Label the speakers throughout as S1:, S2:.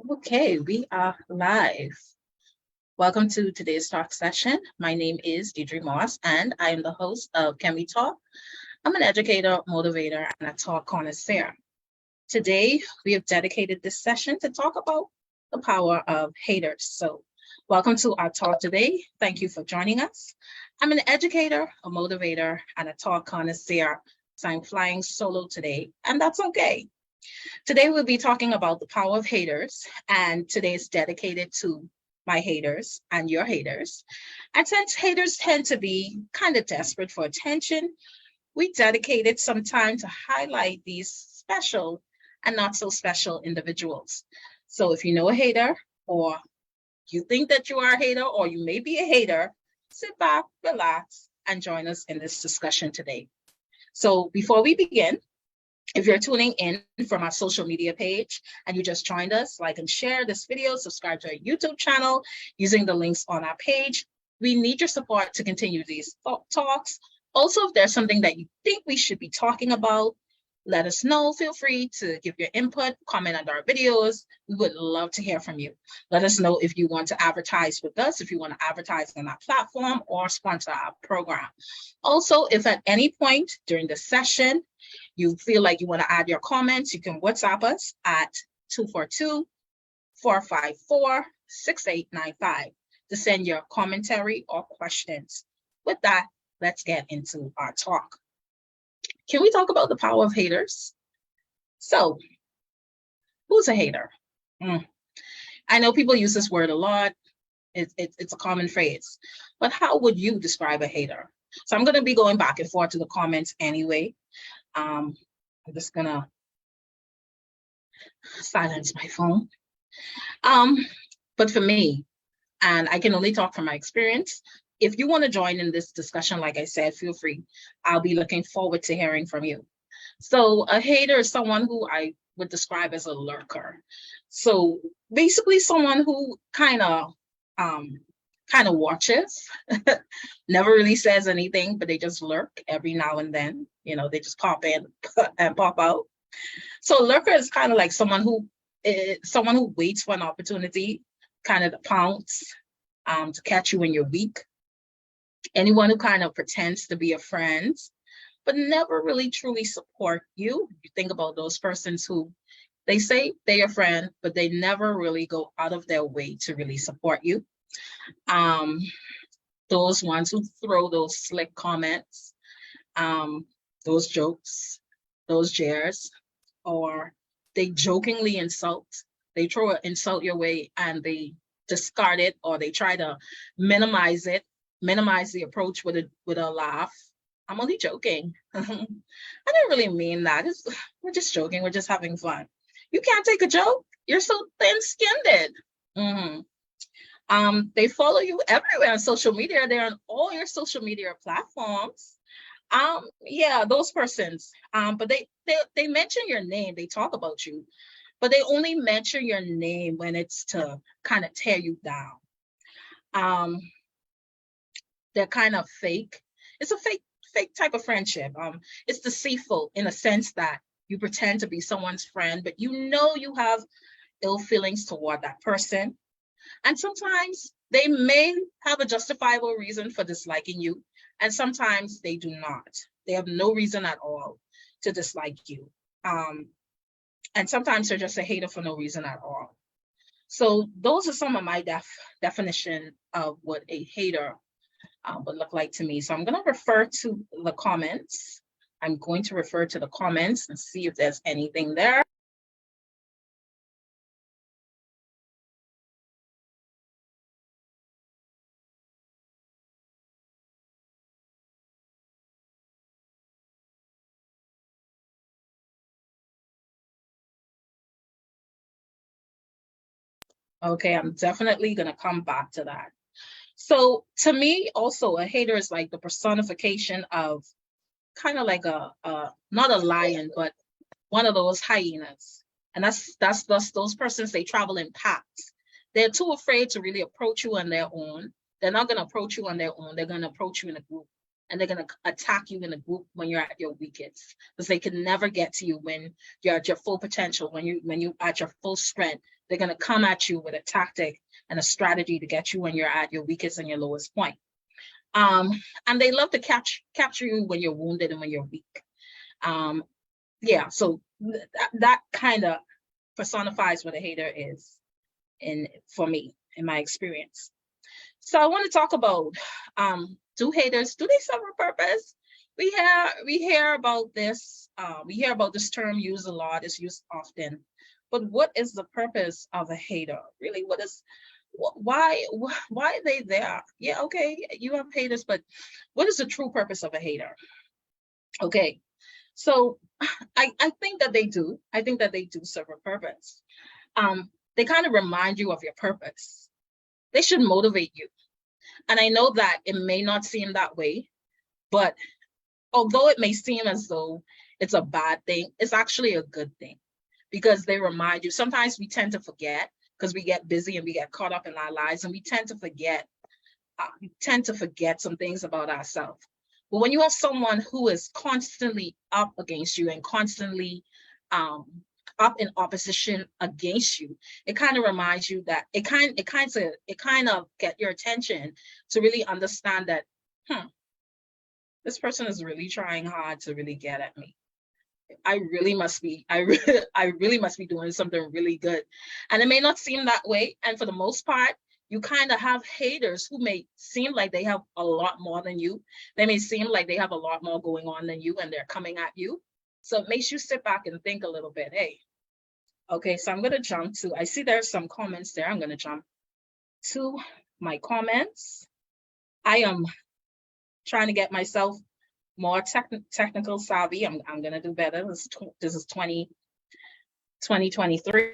S1: Okay, we are live. Welcome to today's talk session. My name is Deidre Moss, and I am the host of Can We Talk? I'm an educator, motivator, and a talk connoisseur. Today, we have dedicated this session to talk about the power of haters. So, welcome to our talk today. Thank you for joining us. I'm an educator, a motivator, and a talk connoisseur. So, I'm flying solo today, and that's okay. Today, we'll be talking about the power of haters, and today is dedicated to my haters and your haters. And since haters tend to be kind of desperate for attention, we dedicated some time to highlight these special and not so special individuals. So if you know a hater, or you think that you are a hater, or you may be a hater, sit back, relax, and join us in this discussion today. So before we begin, if you're tuning in from our social media page and you just joined us, like and share this video, subscribe to our YouTube channel using the links on our page. We need your support to continue these talks. Also, if there's something that you think we should be talking about, let us know. Feel free to give your input, comment under our videos. We would love to hear from you. Let us know if you want to advertise with us, if you want to advertise on our platform or sponsor our program. Also, if at any point during the session, you feel like you want to add your comments, you can WhatsApp us at 242-454-6895 to send your commentary or questions. With that, let's get into our talk. Can we talk about the power of haters? So, who's a hater? I know people use this word a lot. It's a common phrase, but how would you describe a hater? So I'm going to be going back and forth to the comments anyway. I'm just gonna silence my phone. But for me, and I can only talk from my experience, if you want to join in this discussion, like I said, feel free. I'll be looking forward to hearing from you. So a hater is someone who I would describe as a lurker. So basically someone who kind of watches, never really says anything, but they just lurk every now and then. You know, they just pop in and pop out. So a lurker is kind of like someone who waits for an opportunity, kind of to pounce, to catch you when you're weak. Anyone who kind of pretends to be a friend, but never really truly support you. You think about those persons who they say they're your friend, but they never really go out of their way to really support you. Those ones who throw those slick comments, those jokes, those jeers, or they jokingly insult. They throw an insult your way and they discard it, or they try to minimize the approach with a laugh. I'm only joking. I didn't really mean that. We're just joking. We're just having fun. You can't take a joke. You're so thin-skinned. They follow you everywhere on social media. They're on all your social media platforms. Yeah, those persons. But they mention your name. They talk about you, but they only mention your name when it's to kind of tear you down. They're kind of fake. It's a fake type of friendship. It's deceitful in a sense that you pretend to be someone's friend, but you know you have ill feelings toward that person. And sometimes they may have a justifiable reason for disliking you, and sometimes they do not. They have no reason at all to dislike you. And sometimes they're just a hater for no reason at all. So those are some of my definition of what a hater would look like to me. So I'm going to refer to the comments. I'm going to refer to the comments and see if there's anything there. Okay, I'm definitely going to come back to that. So to me, also, a hater is like the personification of kind of like not a lion, but one of those hyenas. And that's those persons, they travel in packs. They're too afraid to really approach you on their own. They're not going to approach you on their own. They're going to approach you in a group. and they're going to attack you in a group when you're at your weakest, because they can never get to you when you're at your full potential, when you at your full strength. They're going to come at you with a tactic and a strategy to get you when you're at your weakest and your lowest point. And they love to capture you when you're wounded and when you're weak. Yeah, so that kind of personifies what a hater is for me, in my experience. So I want to talk about, do haters, do they serve a purpose? We hear about this, we hear about this term used a lot, it's used often, but what is the purpose of a hater? Really, why are they there? Yeah, okay, you have haters, but what is the true purpose of a hater? Okay, so I think that they do. I think that they do serve a purpose. They kind of remind you of your purpose. They should motivate you. And I know that it may not seem that way, but although it may seem as though it's a bad thing, it's actually a good thing, because they remind you. Sometimes we tend to forget because we get busy and we get caught up in our lives, and we tend to forget some things about ourselves. But when you have someone who is constantly up against you and constantly up in opposition against you, it kind of reminds you that it kind of get your attention to really understand that, this person is really trying hard to really get at me. I really must be doing something really good. And it may not seem that way. And for the most part, you kind of have haters who may seem like they have a lot more than you. They may seem like they have a lot more going on than you, and they're coming at you. So it makes you sit back and think a little bit. Hey, okay, so I'm going to jump to, I see there's some comments there. I'm going to jump to my comments. I am trying to get myself more technical savvy. I'm going to do better. This is 2023.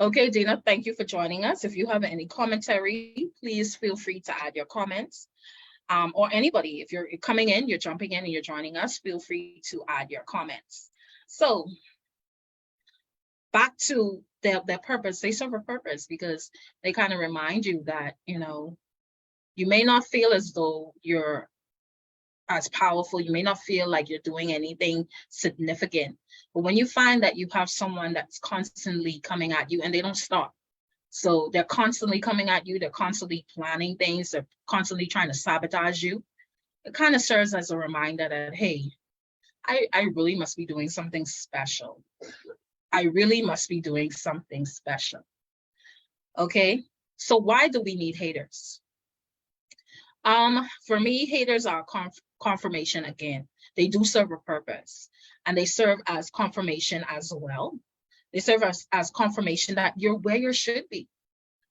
S1: Okay, Dina, thank you for joining us. If you have any commentary, please feel free to add your comments. Or anybody, if you're coming in, you're jumping in and you're joining us, feel free to add your comments. So back to their purpose, they serve a purpose because they kind of remind you that, you may not feel as though you're as powerful, you may not feel like you're doing anything significant, but when you find that you have someone that's constantly coming at you and they don't stop, so they're constantly coming at you, they're constantly planning things, they're constantly trying to sabotage you, it kind of serves as a reminder that, hey, I really must be doing something special. I really must be doing something special. Okay, so why do we need haters? For me, haters are confirmation again. They do serve a purpose, and they serve as confirmation as well. They serve as confirmation that you're where you should be.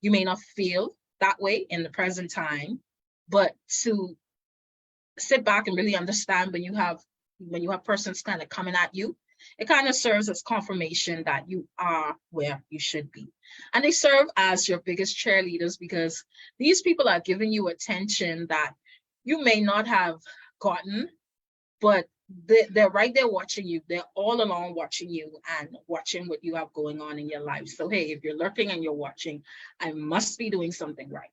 S1: You may not feel that way in the present time, but to sit back and really understand when you have persons kind of coming at you, it kind of serves as confirmation that you are where you should be. And they serve as your biggest cheerleaders, because these people are giving you attention that you may not have gotten, but they're right there watching you. They're all along watching you and watching what you have going on in your life. So, hey, if you're lurking and you're watching, I must be doing something right.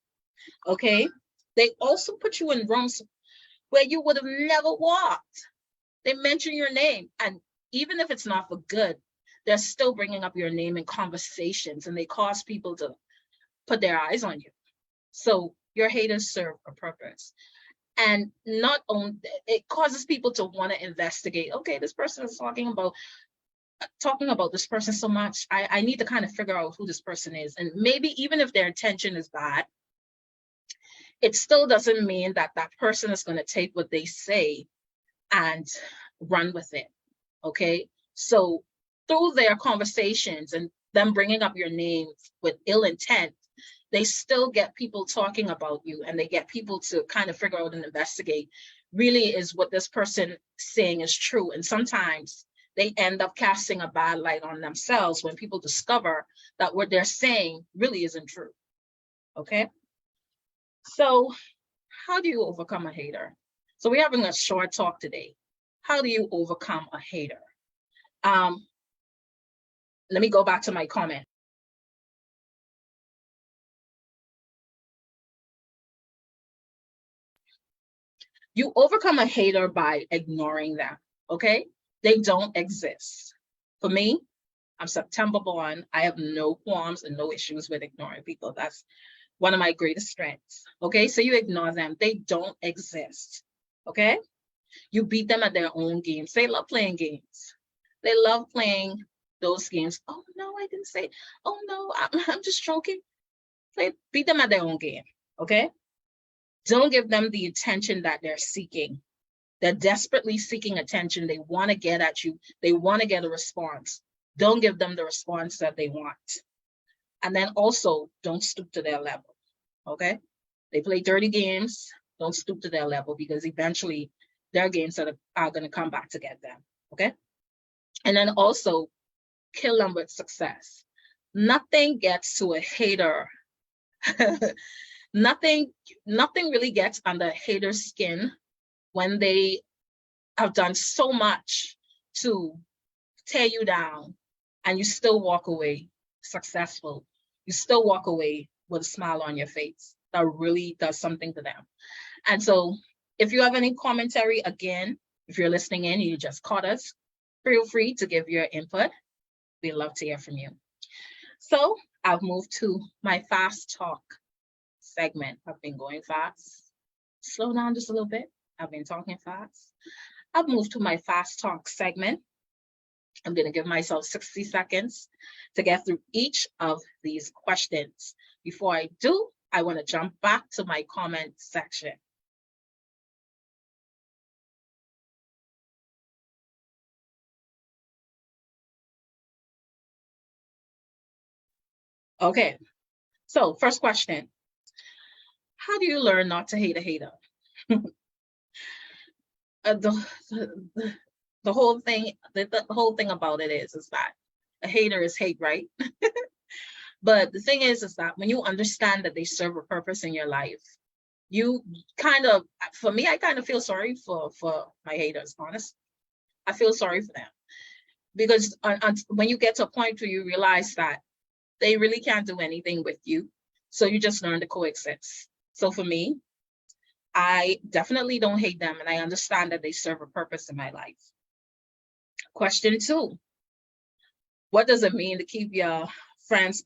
S1: Okay. They also put you in rooms where you would have never walked. They mention your name, and even if it's not for good, they're still bringing up your name in conversations, and they cause people to put their eyes on you. So your haters serve a purpose. And not only, it causes people to want to investigate. Okay, this person is talking about this person so much. I need to kind of figure out who this person is. And maybe even if their intention is bad, it still doesn't mean that that person is going to take what they say and run with it. Okay, so through their conversations and them bringing up your name with ill intent, they still get people talking about you, and they get people to kind of figure out and investigate, really, is what this person saying is true. And sometimes they end up casting a bad light on themselves when people discover that what they're saying really isn't true. Okay? So, how do you overcome a hater? So, we're having a short talk today. How do you overcome a hater? Let me go back to my comment. You overcome a hater by ignoring them, okay? They don't exist. For me, I'm September born. I have no qualms and no issues with ignoring people. That's one of my greatest strengths, okay? So you ignore them. They don't exist, okay? You beat them at their own games. They love playing games. They love playing those games. Oh, no, I didn't say, oh, no, I'm just joking. Beat them at their own game, okay? Don't give them the attention that they're seeking. They're desperately seeking attention. They want to get at you. They want to get a response. Don't give them the response that they want. And then also, don't stoop to their level, okay? They play dirty games. Don't stoop to their level because eventually their games are going to come back to get them, okay? And then also, kill them with success. Nothing gets to a hater. Nothing really gets under a hater's skin when they have done so much to tear you down and you still walk away successful. You still walk away with a smile on your face. That really does something to them. And so if you have any commentary, again, if you're listening in, you just caught us, feel free to give your input. We'd love to hear from you. So I've moved to my fast talk segment. I've been going fast. Slow down just a little bit. I've been talking fast. I've moved to my fast talk segment. I'm going to give myself 60 seconds to get through each of these questions. Before I do, I want to jump back to my comment section. Okay, so first question. How do you learn not to hate a hater? The whole thing about it is that a hater is hate, right? But the thing is that when you understand that they serve a purpose in your life, you kind of, for me, I kind of feel sorry for my haters, honestly. I feel sorry for them because when you get to a point where you realize that they really can't do anything with you, so you just learn to coexist. So for me, I definitely don't hate them, and I understand that they serve a purpose in my life. Question 2, what does it mean to keep your friends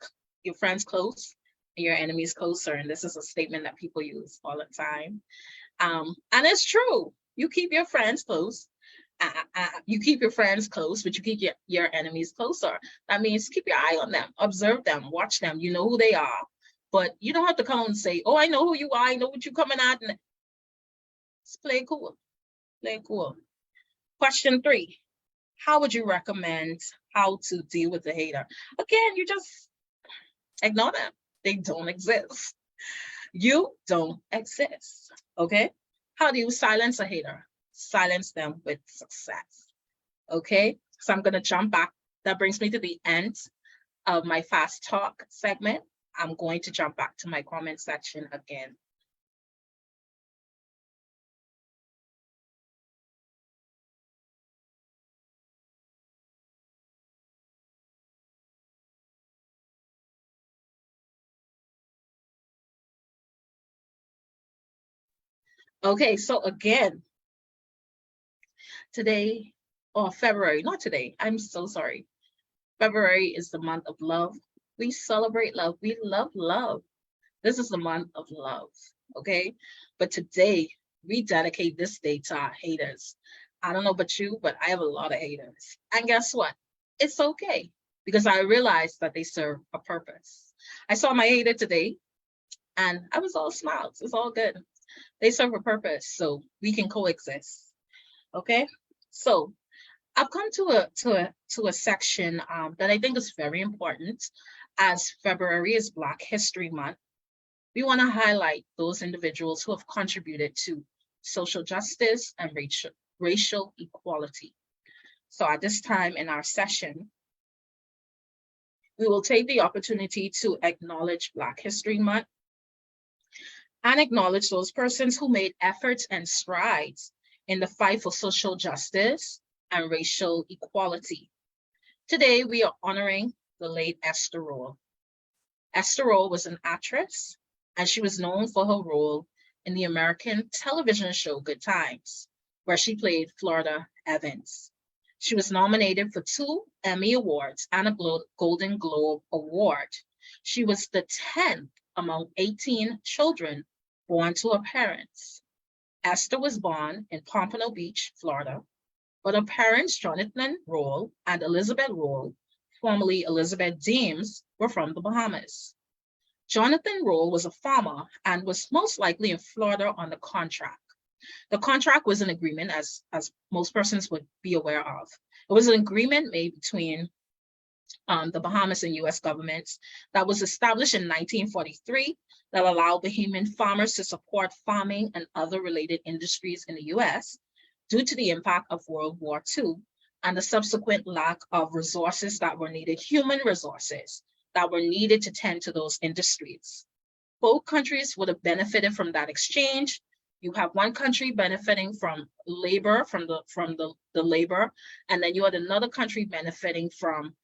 S1: close and your enemies closer? And this is a statement that people use all the time. And it's true. You keep your friends close. You keep your friends close, but you keep your enemies closer. That means keep your eye on them, observe them, watch them. You know who they are, but you don't have to come and say, oh, I know who you are. I know what you're coming at. And just play cool. Play cool. Question 3, how would you recommend how to deal with the hater? Again, you just ignore them. They don't exist. You don't exist, okay? How do you silence a hater? Silence them with success, okay? So I'm gonna jump back. That brings me to the end of my fast talk segment. I'm going to jump back to my comment section again. Okay, so again, today, or February, not today, I'm so sorry. February is the month of love. We celebrate love. We love love. This is the month of love, okay? But today, we dedicate this day to our haters. I don't know about you, but I have a lot of haters. And guess what? It's okay, because I realized that they serve a purpose. I saw my hater today, and I was all smiles. It's all good. They serve a purpose, so we can coexist, okay? So I've come to a section that I think is very important. As February is Black History Month, we want to highlight those individuals who have contributed to social justice and racial equality. So at this time in our session, we will take the opportunity to acknowledge Black History Month and acknowledge those persons who made efforts and strides in the fight for social justice and racial equality. Today, we are honoring the late Esther Rolle. Esther Rolle was an actress, and she was known for her role in the American television show Good Times, where she played Florida Evans. She was nominated for 2 Emmy Awards and a Golden Globe Award. She was the 10th among 18 children born to her parents. Esther was born in Pompano Beach, Florida, but her parents, Jonathan Rolle and Elizabeth Rolle, formerly Elizabeth Deems, were from the Bahamas. Jonathan Rolle was a farmer and was most likely in Florida on the contract. The contract was an agreement, as most persons would be aware of. It was an agreement made between the Bahamas and US governments that was established in 1943 that allowed Bahamian farmers to support farming and other related industries in the US due to the impact of World War II and the subsequent lack of resources that were needed, human resources that were needed to tend to those industries. Both countries would have benefited from that exchange. You have one country benefiting from labor, from the labor, and then you had another country benefiting from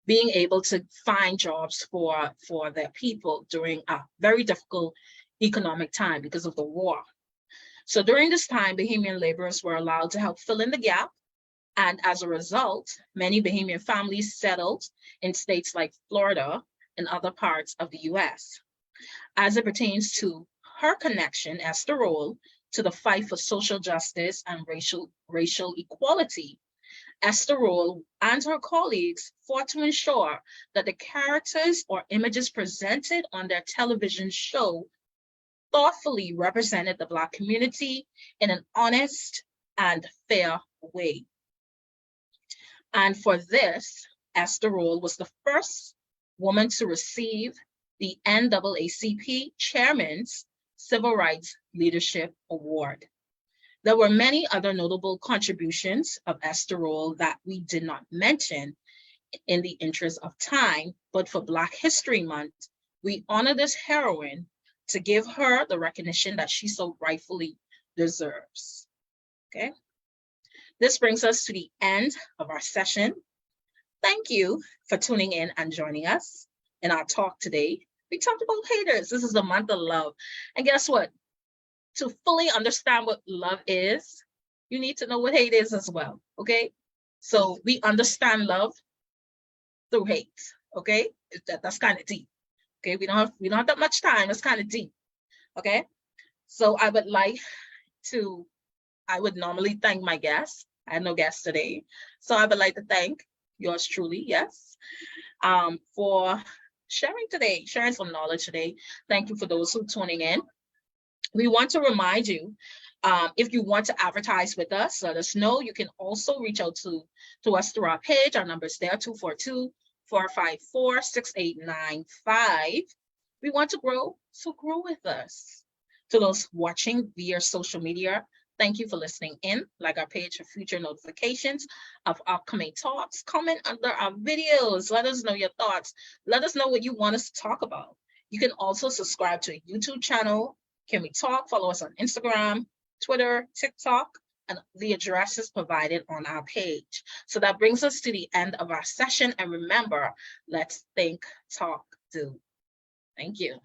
S1: being able to find jobs for their people during a very difficult economic time because of the war. So during this time, Bahamian laborers were allowed to help fill in the gap. And as a result, many Bahamian families settled in states like Florida and other parts of the US. As it pertains to her connection, Esther Rolle, to the fight for social justice and racial equality, Esther Rolle and her colleagues fought to ensure that the characters or images presented on their television show thoughtfully represented the Black community in an honest and fair way. And for this, Esther Rolle was the first woman to receive the NAACP Chairman's Civil Rights Leadership Award. There were many other notable contributions of Esther Rolle that we did not mention in the interest of time, but for Black History Month, we honor this heroine to give her the recognition that she so rightfully deserves, okay? This brings us to the end of our session. Thank you for tuning in and joining us in our talk today. We talked about haters. This is the month of love. And guess what? To fully understand what love is, you need to know what hate is as well, okay? So we understand love through hate, okay? That's kind of deep, okay? We don't have that much time. It's kind of deep, okay? So I would normally thank my guests. I had no guests today. So I would like to thank yours truly, yes, for sharing some knowledge today. Thank you for those who are tuning in. We want to remind you, if you want to advertise with us, let us know. You can also reach out to us through our page. Our number is there, 242-454-6895. We want to grow, so grow with us. To those watching via social media, thank you for listening in. Like our page for future notifications of upcoming talks. Comment under our videos. Let us know your thoughts. Let us know what you want us to talk about. You can also subscribe to a YouTube channel, Can We Talk? Follow us on Instagram, Twitter, TikTok, and the address is provided on our page. So that brings us to the end of our session. And remember, let's think, talk, do. Thank you.